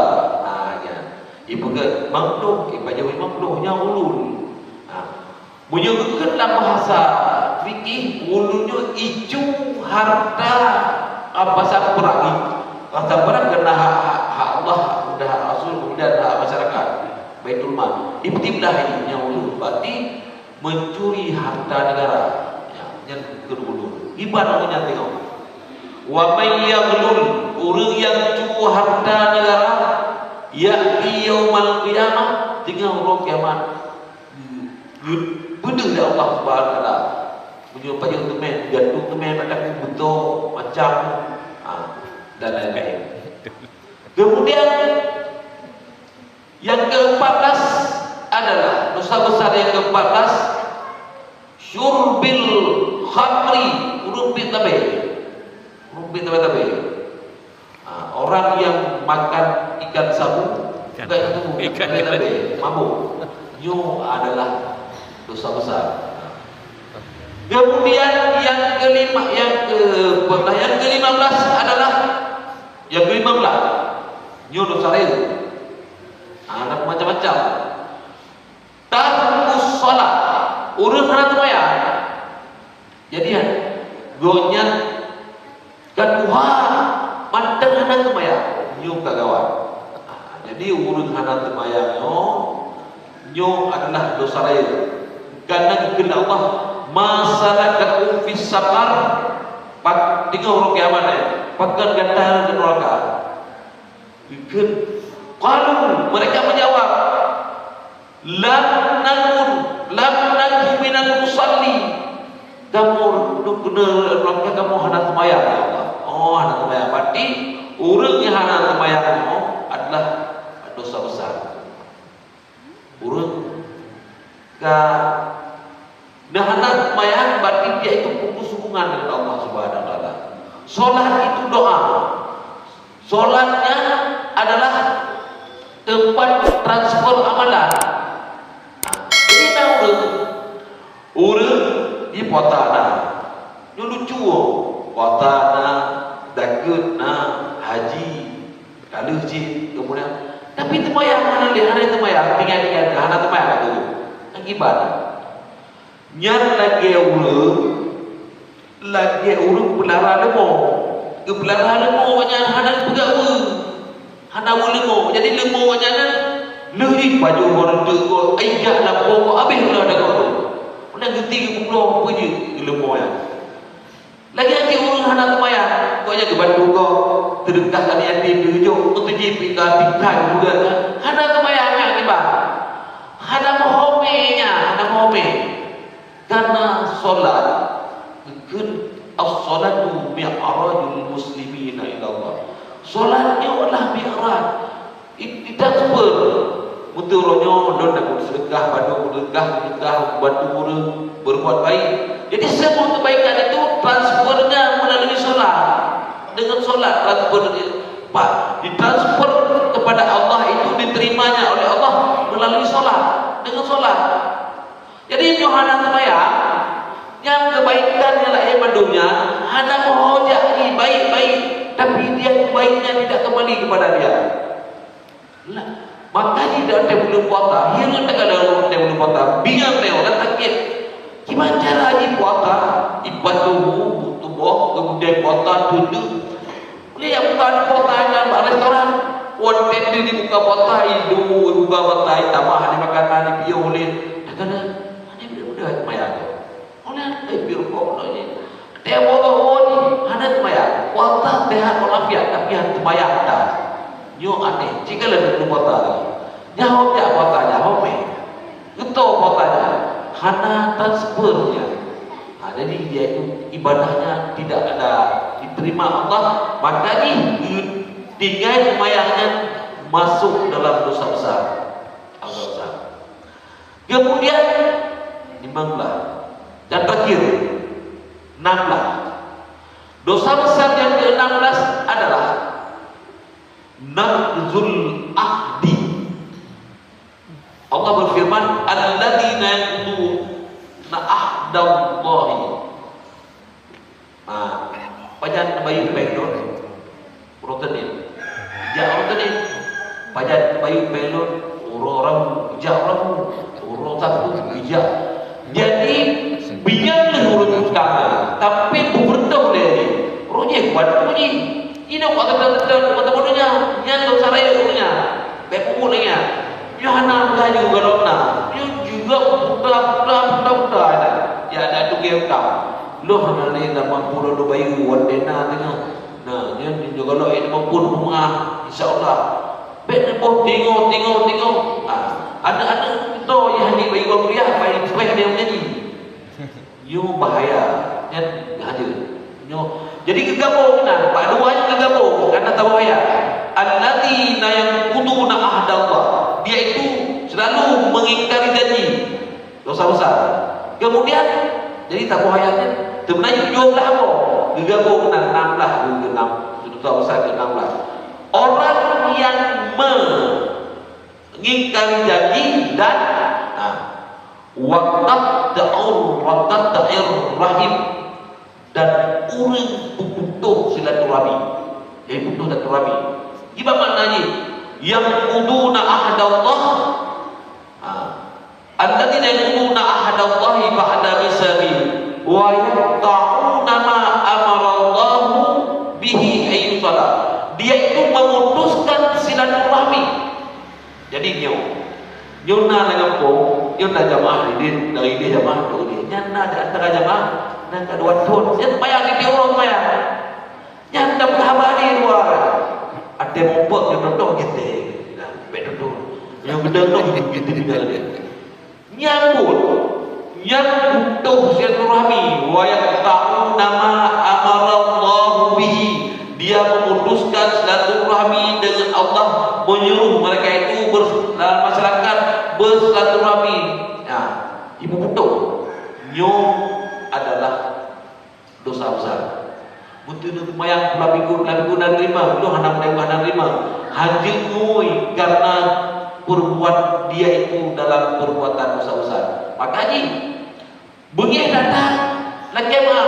Ibagat makhluk, baju makhluknya ulul. Menyebutkan dalam bahasa fikih, ululnya icu harta apa perang. Harta perang kena hak Allah, kemudian hak Rasul, kemudian hak masyarakat. Baitul Mal. Ibtidah ini ulul. Berarti mencuri harta negara. Yang ulul. Ibaratnya tengok. Wa may yaghlul, orang yang cu harta negara ya'ti yaumal qiyamah, tinggal orang kiamat. Benda dari Allah Subhanahu wa taala. Menyuruh pajak temen, gantung temen pada bentuk macam dan lain-lain. Kemudian yang ke-14 adalah dosa besar yang ke-14, syurbil khamri, rumpit tabe. Orang yang makan ikan sabu, ikan tabe, mabuk. Itu adalah dosa besar. Kemudian yang ke-15 adalah nyo dosa lain. Ada macam-macam. Tarkus salat, urut hana semaya. Jadi gonya kedua manteng hana semaya, nyo kagawan. Jadi urut hana semaya nyo adalah dosa lain. Karena kena Allah masyarakat fis safar pak tiga orang kiamat pakan gantar ke neraka. Bikin kalau mereka menjawab lam nakun minal musalli, kamu benar kamu hana sembahyang ya Allah. Oh hana sembahyang. Berarti orang yang hana sembahyang adalah dosa besar. Orang dah hana sembahyang berarti dia itu putus hubungan dengan Allah Subhanahu wa taala. Salat itu doa. Salatnya adalah tempat transfer amalan. Jadi tahu urang di potana. Nyo lucu potana dakutna haji kalau haji kemudian tapi sembahyang mana dia hana sembahyang tinggal hana sembahyang itu akibat nyar lagi urang lagi urut pelara lemo, ke pelara lemo banyak hanan pegawa, hanan lemo, jadi lemo banyak nan, lebih baju orang tu, ayah nak pokok habis lah dah kau, mana geti pulau punya lemo ya, lagi nanti urut hanan maya, kau aja ke bantu kau, terdekat kali nanti tujuh, untuk jipi kau tinggal juga, hanan maya yang ni bah, hanan mohome, karena solat. As-salatu mi'rajul muslimina ila Allah. Solatnya adalah mi'raj. Transfer. Muturonyo don nak sedekah, bantu sedekah, bantu guru berbuat baik. Jadi semua kebaikan itu transfernya melalui solat. Dengan solat transfernya Pak, ditransfer kepada Allah itu diterimanya oleh Allah melalui solat. Dengan solat. Jadi Yohanan sembahyang yang kebaikan yang lahir dunia hanya menghojak ni baik-baik, tapi dia baiknya tidak kembali kepada dia. Makanya dia tak boleh puasa, hilang tak ada dia boleh puasa, bingung dia orang sakit. Gimana cara dia puasa? Ibadah tubuh, kemudian puasa tujuh. Boleh yang bukan puasa dalam restoran, hotel dia dibuka puasa, itu buka puasa, tambah ada makanan di piau boleh. Kata ada benda semaya tu. Oleh biru kau ni. Dia bawa ni ada semaya. Puasa sehat walafiat tapi ada semaya ada. Yo aneh. Jika lebih puasa lagi. Jauh tak puasanya, home. Itu puasanya. Hana transfernya. Jadi dia itu ibadahnya tidak ada diterima Allah. Maka ni tinggal semayangnya masuk dalam dosa besar. Dosa besar. Kemudian 15 dan terakhir 16. Dosa besar yang ke-16 adalah naqzul ahdi. Allah berfirman, alladzina yanquduna ahdallahi. Pajan bayu pelon rotanin. Ja rotanin. Pajan bayu pelon orang orang satu bijak. Jadi biarlah urut utama, tapi berbentuk dia. Rohnya kuat bunyi. Ini kata bodohnya, yang dosa raya punya, baik umurnya. Yohana belajar juga dona. Dia juga buta ada. Ya ada tu kau. Loh nanti dah mampu lo bayu wadena tengah. Nah, dia juga lo ini mampu rumah, insyaallah. Baik nampak tengok. Ada itu yang di bayi kuliah bayi supaya dia menjadi. Yo bahaya, kan hadir. Yo. Jadi kegabung nah, pak duanya kegabung karena tahu bahaya. Alladzina yanquduna ahdallah. Dia itu selalu mengingkari janji. Dosa besar. Kemudian jadi tahu bahayanya sebenarnya jumlah apa? Kegabung nah 16 ke 6. Dosa besar ke 16. Orang yang mengingkari janji dan waqta'ir rahim dan urang putus silaturahmi. Jadi putus silaturahmi. Gimana maknanya? Yang quduna ahdallah. Alladzina yaquduna ahdallahi ba'da misali wa yaqta'una ma amara Allah bihi ayyusala. Dia itu memutuskan silaturahmi. Jadi Yona dengan pun, Yona jamaah ini dari dia jamaah tu dia. Nyana ada antara jamaah, nak dua tahun. Yang payah di orang payah. Yang tak berhabar di luar. Ada mumpuk yang nonton kita. Betul. Yang gedang tu kita tinggal dia. Nyambut, yang butuh silaturahmi. Wa yaqta'u nama amarallahu bihi. Dia memutuskan silaturahmi dengan Allah, menyuruh mereka itu dalam masyarakat bersilaturahmi. Nah, ibu putuk nyo adalah dosa besar. Betul itu mayang pelabiku dan lima, lu hanam lima. Haji ngui karena perbuat dia itu dalam perbuatan dosa besar. Makanya bengi datang nak kemah.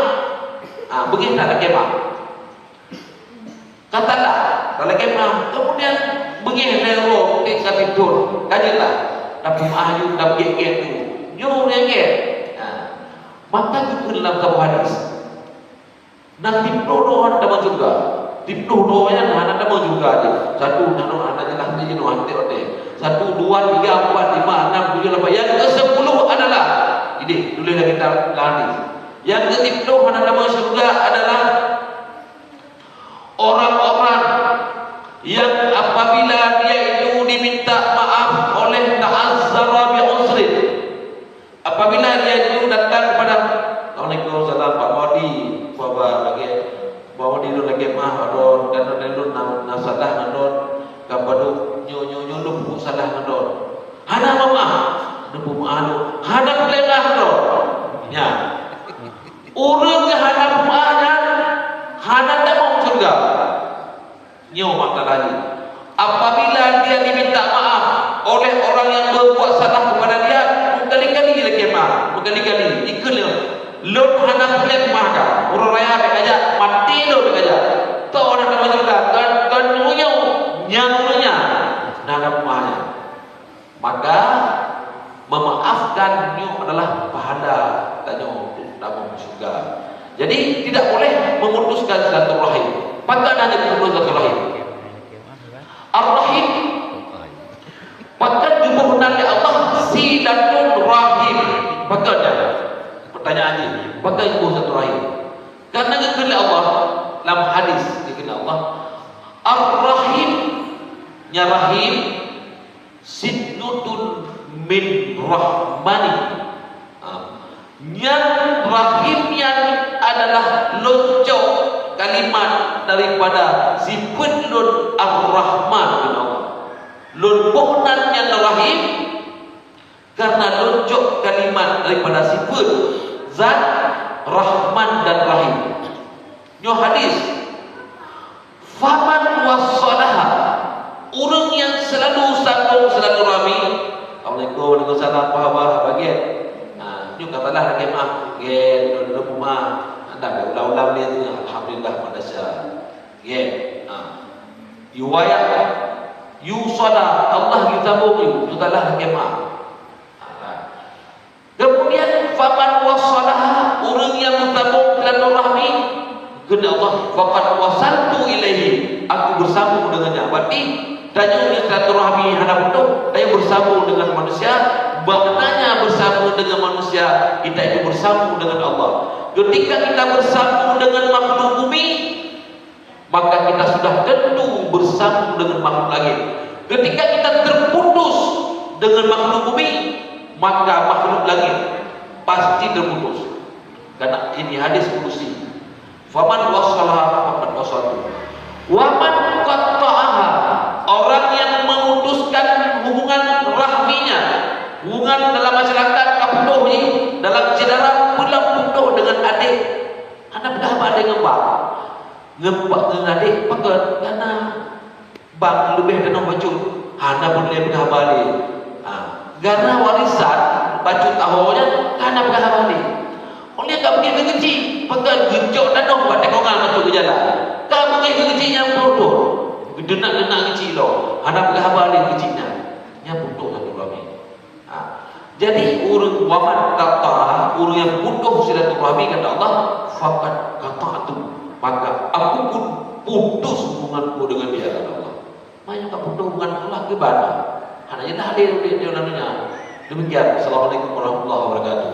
Bengi tak nak kemah. Katalah kalau kemah kemudian bengi lero tingkat tidur kajilah dapat ayu dapat gek tu nyo yang gek. Maka itu dalam satu hadis Nah tipno doan dapat juga. Tipno doanya nah ada mau juga aja. Satu nano ada jelas dia no hati ote. 1 2 3 4 5 6 7 8. Yang ke-10 adalah ini dulu lagi kita lari. Yang ke-10 adalah masuk surga adalah orang-orang yang apabila dia itu diminta maaf oleh ta'azzara bi usrin. Apabila dia itu datang kepada Assalamualaikum salam Pak Modi, Bapak lagi bawa di lagi mah adon dan lu nasadah ngadon kapadu nyo lu bu salah ngadon. Hana mama debu anu, hana pelengah ngadon. Ya. Urang ke hana maanan, hana tak mau surga. Nyo mata lagi. Apabila dia diminta maaf oleh orang yang berbuat salah kepada dia, berkali-kali lagi mah, berkali-kali ikut lon hana peleng maka urang raya bekaja mati lo bekaja to orang nama surga kan nyo nyamunya nana mahnya. Maka memaafkan nyo adalah pahala tanyo untuk dalam surga. Jadi tidak boleh memutuskan silaturahim. Maka hanya memutuskan silaturahim. Ar-Rahim. Maka dibunuh oleh Allah silaturahim. Maka pertanyaannya, maka ibu silaturahim. Karena dikatakan Allah dalam hadis dikatakan Allah Ar-Rahim nya Rahim sidnutun min rahmani. Yang Rahim yang adalah loncok kalimat daripada sifat lun Ar-Rahman bin Allah. Lun buhnan yang Rahim karena loncok kalimat daripada sifat zat Rahman dan Rahim. Nyo hadis faman wassalaha, orang yang selalu sambung silaturahmi. Assalamualaikum warahmatullahi wabarakatuh bagian. Nah, nyo katalah lagi mah gen dulu rumah anda ulang-ulang dia tu alhamdulillah pada saya. Gen. Yuwaya yusala Allah yutabung katalah lagi mah. Kemudian faman wassalaha, orang yang mentabung silaturahmi kepada Allah, faqad wasaltu ilaihi, aku bersambung dengannya. Berarti tanya silaturahmi hadap itu tanya bersambung dengan manusia, maknanya bersambung dengan manusia kita itu bersambung dengan Allah. Ketika kita bersambung dengan makhluk bumi, maka kita sudah tentu bersambung dengan makhluk langit. Ketika kita terputus dengan makhluk bumi, maka makhluk langit pasti terputus. Karena ini hadis kursi. Faman wassalaha faqad wasaltu. Wa man qatta'aha, orang yang memutuskan hubungan rahminya, hubungan dalam masyarakat kaputuh ni, dalam saudara pulang putuh dengan adik. Anak berapa adik ngebak? Ngebak dengan adik pakai karena bang lebih kena bacun. Hana boleh berhabari. Karena warisan baju tahunya karena berhabari. Oleh tak pergi ke kecil, pakai gencok dan dong buat tekongan masuk ke jalan. Kalau pergi ke kecil yang bodoh, gedenak-genak kecil lo. Hana berhabari kecilnya, yang bodoh satu kami. Jadi orang waman kata, orang yang bodoh silaturahmi kata Allah, faqad qata'tu, maka aku pun putus hubunganku dengan dia kata Allah. Banyak tak putus hubungan Allah ke mana? Hanya dah hadir dia namanya. Demikian. Assalamualaikum warahmatullahi wabarakatuh.